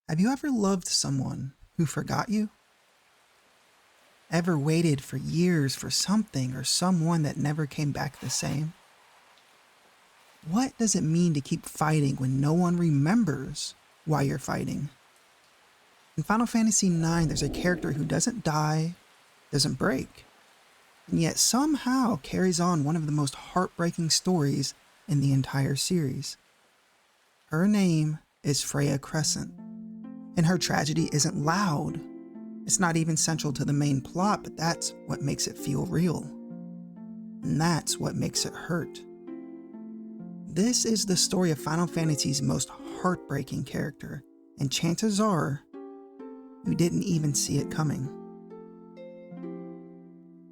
Have you ever loved someone who forgot you? Ever waited for years for something or someone that never came back the same? What does it mean to keep fighting when no one remembers why you're fighting? In Final Fantasy IX, there's a character who doesn't die, doesn't break, and yet somehow carries on one of the most heartbreaking stories in the entire series. Her name is Freya Crescent, and her tragedy isn't loud. It's not even central to the main plot, but that's what makes it feel real. And that's what makes it hurt. This is the story of Final Fantasy's most heartbreaking character, and chances are, you didn't even see it coming.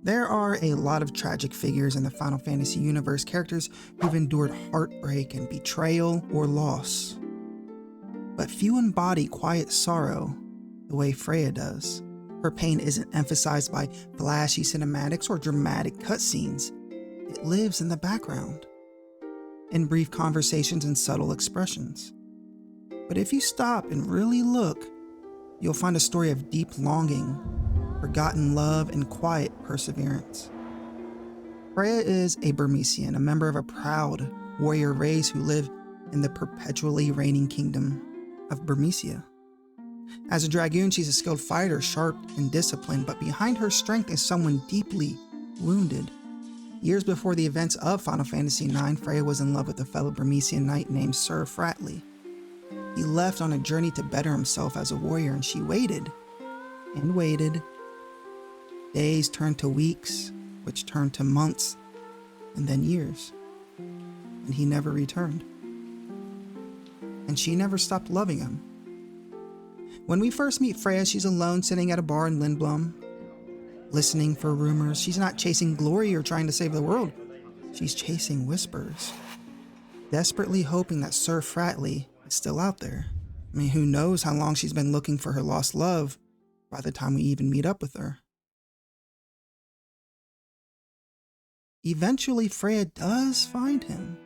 There are a lot of tragic figures in the Final Fantasy universe, characters who've endured heartbreak and betrayal or loss. But few embody quiet sorrow the way Freya does. Her pain isn't emphasized by flashy cinematics or dramatic cutscenes. It lives in the background, in brief conversations and subtle expressions. But if you stop and really look, you'll find a story of deep longing, forgotten love, and quiet perseverance. Freya is a Burmecian, a member of a proud warrior race who live in the perpetually reigning kingdom of Burmecia. As a dragoon, she's a skilled fighter, sharp and disciplined, but behind her strength is someone deeply wounded. Years before the events of Final Fantasy IX, Freya was in love with a fellow Burmecian knight named Sir Fratley. He left on a journey to better himself as a warrior, and she waited and waited. Days turned to weeks, which turned to months, and then years. And he never returned. And she never stopped loving him. When we first meet Freya, she's alone sitting at a bar in Lindblom, listening for rumors. She's not chasing glory or trying to save the world. She's chasing whispers, desperately hoping that Sir Fratley is still out there. I mean, who knows how long she's been looking for her lost love by the time we even meet up with her. Eventually, Freya does find him,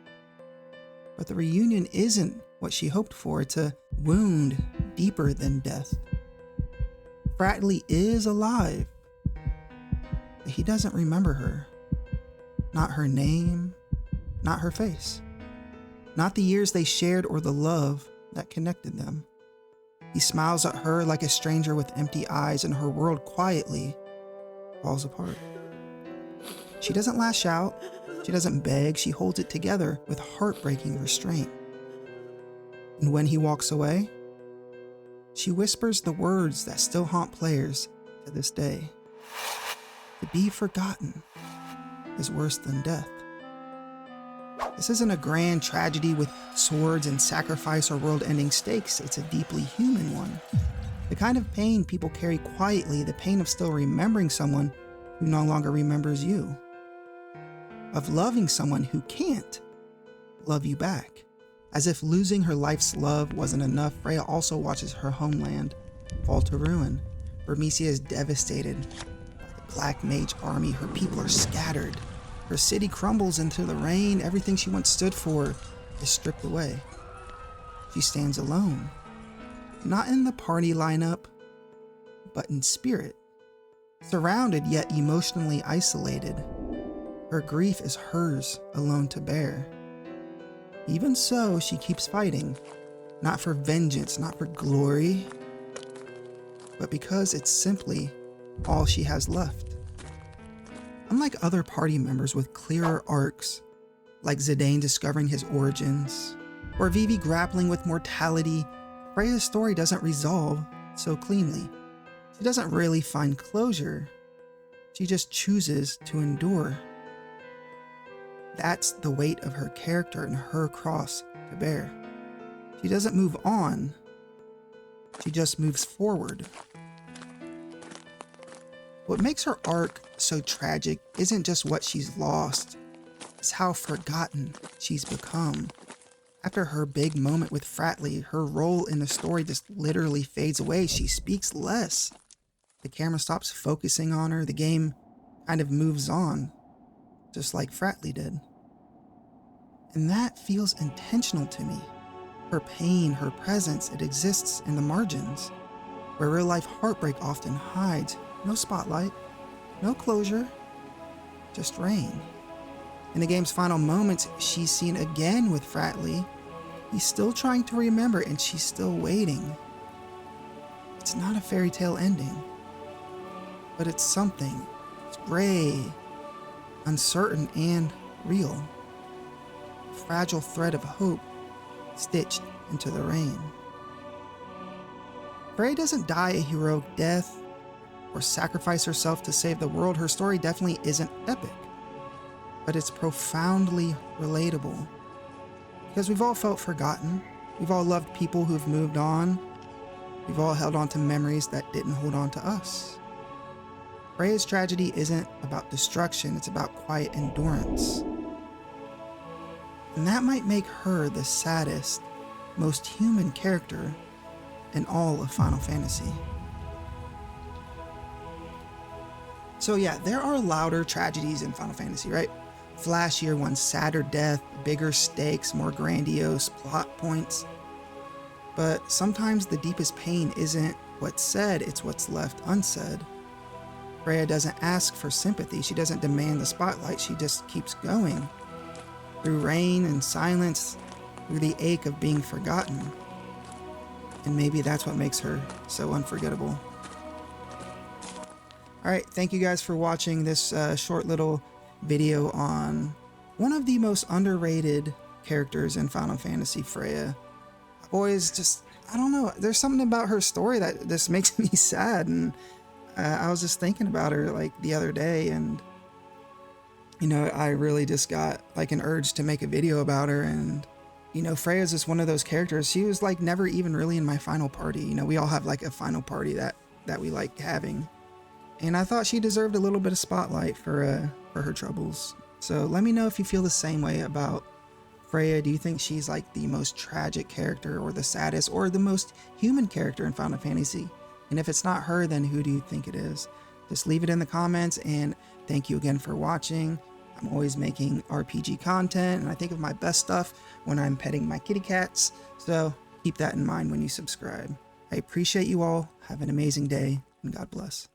but the reunion isn't what she hoped for. It's a wound deeper than death. Fratley is alive, but he doesn't remember her. Not her name, not her face, not the years they shared or the love that connected them. He smiles at her like a stranger with empty eyes, and her world quietly falls apart. She doesn't lash out, she doesn't beg, she holds it together with heartbreaking restraint. And when he walks away, she whispers the words that still haunt players to this day. To be forgotten is worse than death. This isn't a grand tragedy with swords and sacrifice or world-ending stakes. It's a deeply human one. The kind of pain people carry quietly, the pain of still remembering someone who no longer remembers you. Of loving someone who can't love you back. As if losing her life's love wasn't enough, Freya also watches her homeland fall to ruin. Burmecia is devastated by the Black Mage army. Her people are scattered. Her city crumbles into the rain. Everything she once stood for is stripped away. She stands alone, not in the party lineup, but in spirit. Surrounded yet emotionally isolated. Her grief is hers alone to bear. Even so, she keeps fighting, not for vengeance, not for glory, but because it's simply all she has left. Unlike other party members with clearer arcs, like Zidane discovering his origins, or Vivi grappling with mortality, Freya's story doesn't resolve so cleanly. She doesn't really find closure, she just chooses to endure. That's the weight of her character and her cross to bear. She doesn't move on, she just moves forward. What makes her arc so tragic isn't just what she's lost, it's how forgotten she's become. After her big moment with Fratley, her role in the story just literally fades away. She speaks less. The camera stops focusing on her, the game kind of moves on, just like Fratley did. And that feels intentional to me. Her pain, her presence, it exists in the margins, where real life heartbreak often hides. No spotlight, no closure, just rain. In the game's final moments, she's seen again with Fratley. He's still trying to remember, and she's still waiting. It's not a fairy tale ending, but it's something. It's gray, uncertain, and real. A fragile thread of hope stitched into the rain. Freya doesn't die a heroic death or sacrifice herself to save the world. Her story definitely isn't epic, but it's profoundly relatable. Because we've all felt forgotten. We've all loved people who've moved on. We've all held on to memories that didn't hold on to us. Freya's tragedy isn't about destruction, it's about quiet endurance. And that might make her the saddest, most human character in all of Final Fantasy. So yeah, there are louder tragedies in Final Fantasy, right? Flashier ones, sadder death, bigger stakes, more grandiose plot points. But sometimes the deepest pain isn't what's said, it's what's left unsaid. Freya doesn't ask for sympathy, she doesn't demand the spotlight, she just keeps going. Through rain and silence, through the ache of being forgotten. And maybe that's what makes her so unforgettable. Alright, thank you guys for watching this short little video on one of the most underrated characters in Final Fantasy, Freya. Always just, I don't know, there's something about her story that just makes me sad, and I was just thinking about her like the other day, and you know, I really just got like an urge to make a video about her. And you know, Freya's just one of those characters. She was like never even really in my final party. You know, we all have like a final party that we like having, and I thought she deserved a little bit of spotlight for her troubles. So let me know if you feel the same way about Freya. Do you think she's like the most tragic character, or the saddest, or the most human character in Final Fantasy? And if it's not her, then who do you think it is? Just leave it in the comments, and thank you again for watching. I'm always making RPG content, and I think of my best stuff when I'm petting my kitty cats, so keep that in mind when you subscribe. I appreciate you all. Have an amazing day, and God bless.